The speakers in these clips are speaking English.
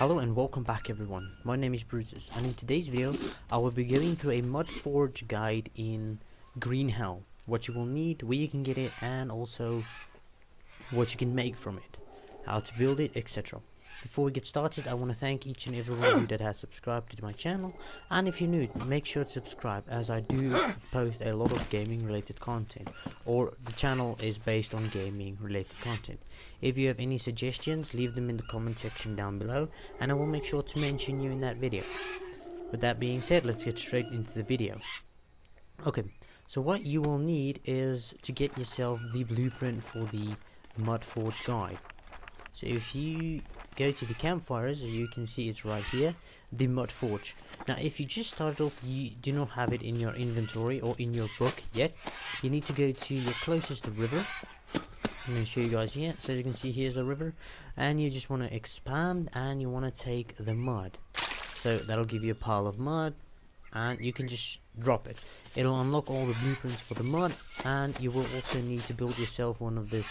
Hello and welcome back everyone, my name is Brutus and in today's video I will be going through a mud forge guide in Green Hell. What you will need, where you can get it, and also what you can make from it, how to build it, etc. Before we get started, I want to thank each and every one of you that has subscribed to my channel, and if you're new, make sure to subscribe as I do post a lot of gaming related content, or the channel is based on gaming related content. If you have any suggestions, leave them in the comment section down below and I will make sure to mention you in that video. With that being said, let's get straight into the video. Okay, so what you will need is to get yourself the blueprint for the mud forge guide. So if you go to the campfires, as you can see it's right here, the mud forge. Now if you just started off, you do not have it in your inventory or in your book yet, you need to go to your closest river. I'm going to show you guys here. So as you can see, here's a river, and you just want to expand and you want to take the mud. So that'll give you a pile of mud and you can just drop it. It'll unlock all the blueprints for the mud, and you will also need to build yourself one of this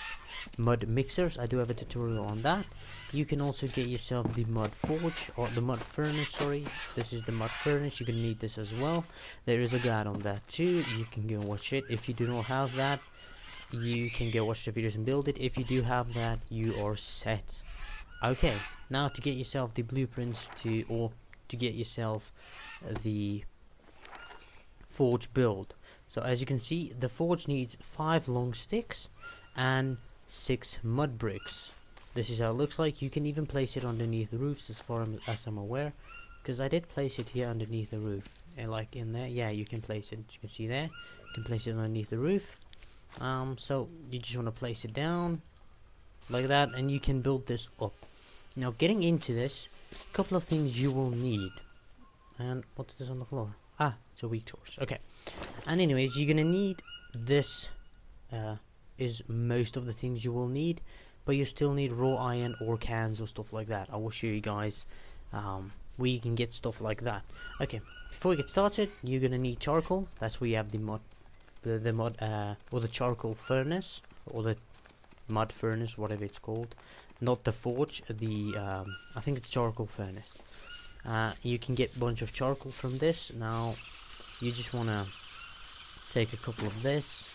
mud mixers. I do have a tutorial on that. You can also get yourself the mud forge, or the mud furnace, sorry. This is the mud furnace, you're going to need this as well. There is a guide on that too, you can go watch it. If you do not have that, you can go watch the videos and build it. If you do have that, you are set. Okay, now to get yourself the blueprints to get yourself the forge build. So as you can see, the forge needs 5 long sticks and 6 mud bricks. This is how it looks like. You can even place it underneath the roofs as far as I'm aware, because I did place it here underneath the roof, and like in there, yeah, you can place it. You can see there, you can place it underneath the roof. So you just want to place it down like that and you can build this up. Now getting into this, a couple of things you will need. And what's this on the floor? Ah, it's a weak torch. Okay. And anyways, you're gonna need this, is most of the things you will need, but you still need raw iron or cans or stuff like that. I will show you guys where you can get stuff like that. Okay, before we get started, you're gonna need charcoal. That's where you have the mud or the charcoal furnace, or the mud furnace, whatever it's called, not the forge, the I think it's charcoal furnace. You can get a bunch of charcoal from this. Now you just want to take a couple of this.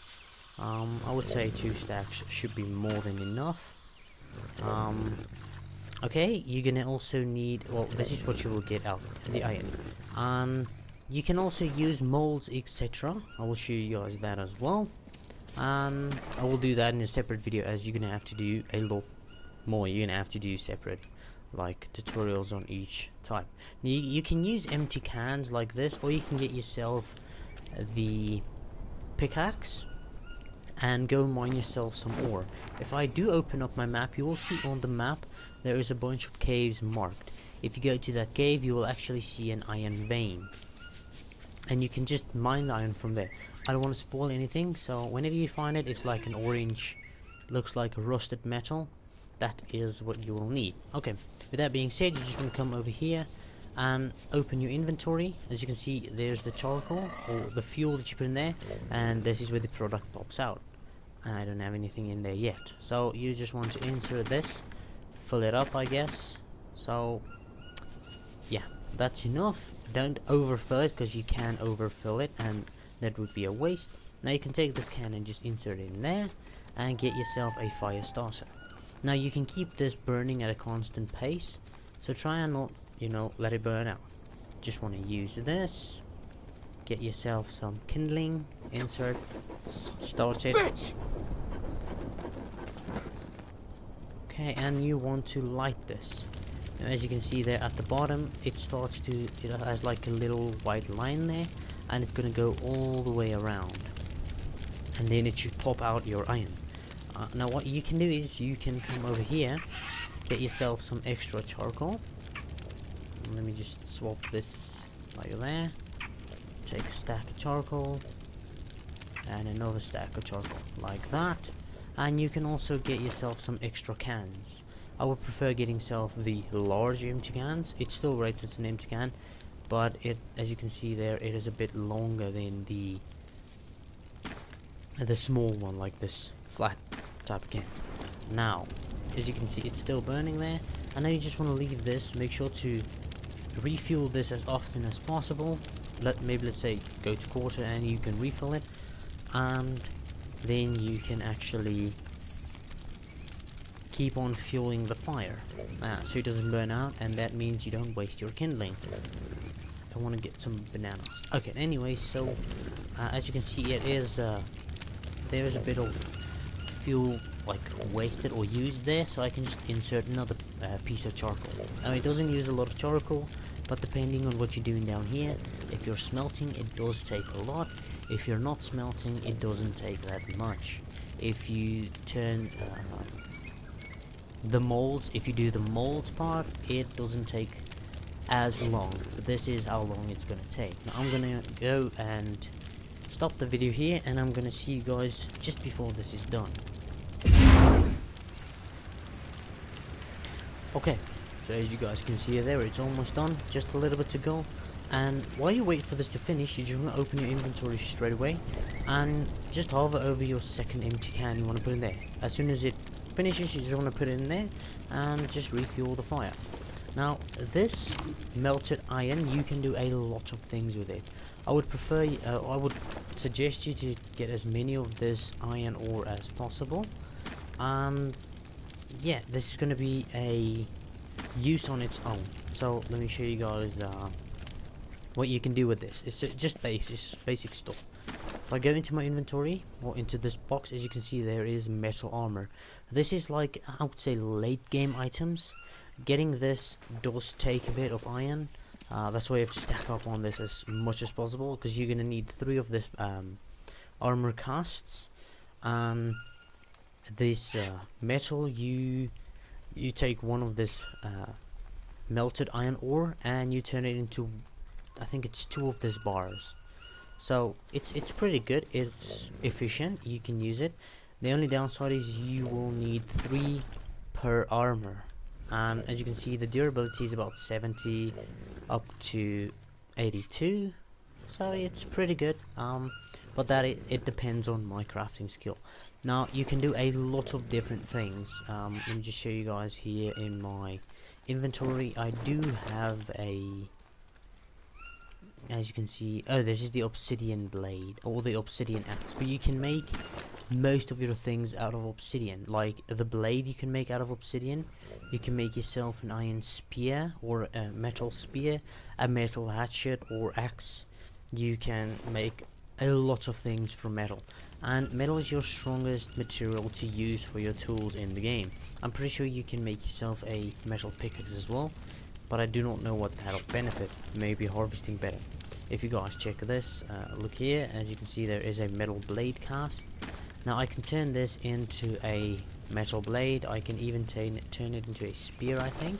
I would say 2 stacks should be more than enough. Okay, you're gonna also need, well, this is what you will get out, the iron. You can also use molds, etc. I will show you guys that as well. I will do that in a separate video, as you're gonna have to do a lot more. You're gonna have to do separate like tutorials on each type. You can use empty cans like this, or you can get yourself the pickaxe and go mine yourself some ore. If I do open up my map, you will see on the map there is a bunch of caves marked. If you go to that cave, you will actually see an iron vein, and you can just mine the iron from there. I don't want to spoil anything, so whenever you find it, it's like an orange, looks like rusted metal. That is what you will need. Okay, with that being said, you just want to come over here and open your inventory. As you can see, there's the charcoal or the fuel that you put in there, and this is where the product pops out. I don't have anything in there yet, so you just want to insert this, fill it up, I guess. So yeah, that's enough. Don't overfill it, because you can overfill it and that would be a waste. Now you can take this can and just insert it in there and get yourself a fire starter. Now you can keep this burning at a constant pace, so try and not, let it burn out. Just want to use this, get yourself some kindling, insert, start it. Okay, and you want to light this. Now, as you can see there at the bottom, it has like a little white line there, and it's gonna go all the way around, and then it should pop out your iron. Now what you can do is you can come over here, get yourself some extra charcoal. Let me just swap this right there. Take a stack of charcoal and another stack of charcoal like that, and you can also get yourself some extra cans. I would prefer getting yourself the large empty cans. It's still rated as an empty can, but as you can see there, it is a bit longer than the small one, like this flat type of can. Now as you can see, it's still burning there, and now you just want to leave this. Make sure to refuel this as often as possible. Let's say go to quarter and you can refill it, and then you can actually keep on fueling the fire so it doesn't burn out, and that means you don't waste your kindling. I want to get some bananas. Okay, anyway, so as you can see, it is there is a bit of fuel like wasted or used there, so I can just insert another piece of charcoal. Now it doesn't use a lot of charcoal, but depending on what you're doing down here, if you're smelting, it does take a lot. If you're not smelting, it doesn't take that much. If you turn the molds, if you do the molds part, it doesn't take as long. This is how long it's gonna take. Now I'm gonna go and stop the video here, and I'm gonna see you guys just before this is done. Okay, so as you guys can see there, it's almost done, just a little bit to go. And while you wait for this to finish, you just want to open your inventory straight away and just hover over your second empty can you want to put in there. As soon as it finishes, you just want to put it in there and just refuel the fire. Now this melted iron, you can do a lot of things with it. I would suggest you to get as many of this iron ore as possible. Yeah, this is going to be a use on its own. So let me show you guys what you can do with this. It's just basic stuff. If I go into my inventory or into this box, as you can see, there is metal armor. This is like, I would say, late game items. Getting this does take a bit of iron. That's why you have to stack up on this as much as possible, because you're gonna need 3 of this armor casts. This metal, you take 1 of this melted iron ore and you turn it into, I think it's 2 of these bars. So it's pretty good. It's efficient. You can use it. The only downside is you will need 3 per armor, and as you can see, the durability is about 70 up to 82, so it's pretty good. But that it depends on my crafting skill. Now you can do a lot of different things. Let me just show you guys here in my inventory. I do have a, as you can see, oh, this is the obsidian blade or the obsidian axe, but you can make most of your things out of obsidian. Like the blade you can make out of obsidian. You can make yourself an iron spear or a metal spear, a metal hatchet or axe. You can make a lot of things from metal, and metal is your strongest material to use for your tools in the game. I'm pretty sure you can make yourself a metal pickaxe as well, but I do not know what that'll benefit. Maybe harvesting better. If you guys check this, look here, as you can see, there is a metal blade cast. Now I can turn this into a metal blade. I can even turn it into a spear, I think.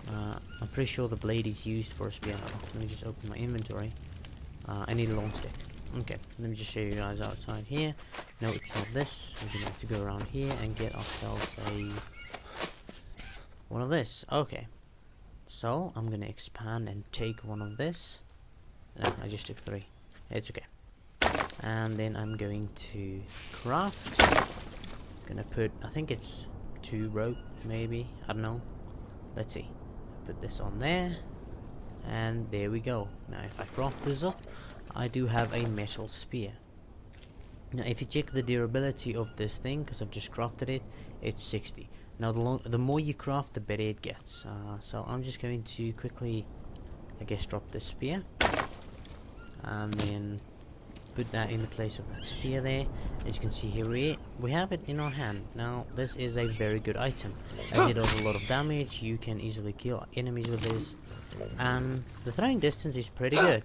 I'm pretty sure the blade is used for a spear. Let me just open my inventory. I need a long stick. Okay, let me just show you guys outside here. No, it's not this. We're gonna have to go around here and get ourselves one of this. Okay, so I'm gonna expand and take one of this. No, I just took 3. It's okay. And then I'm going to craft. Gonna put, I think it's 2 rope, maybe. I don't know. Let's see. Put this on there. And there we go. Now if I craft this up, I do have a metal spear. Now if you check the durability of this thing, because I've just crafted it, it's 60. Now the more you craft, the better it gets. So I'm just going to quickly, I guess, drop this spear. And then put that in the place of that spear there. As you can see here, we have it in our hand. Now this is a very good item, as it does a lot of damage. You can easily kill enemies with this, and the throwing distance is pretty good,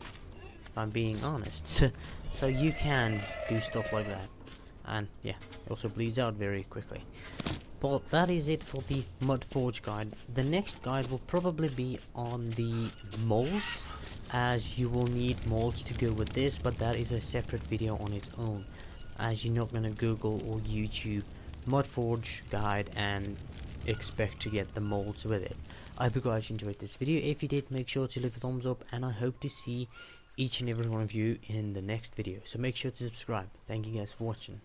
if I'm being honest. So you can do stuff like that, and yeah, it also bleeds out very quickly. But that is it for the Mud Forge guide. The next guide will probably be on the molds, as you will need molds to go with this, but that is a separate video on its own, as you're not gonna Google or YouTube Mud Forge guide and expect to get the molds with it. I hope you guys enjoyed this video. If you did, make sure to leave a thumbs up, and I hope to see each and every one of you in the next video. So make sure to subscribe. Thank you guys for watching.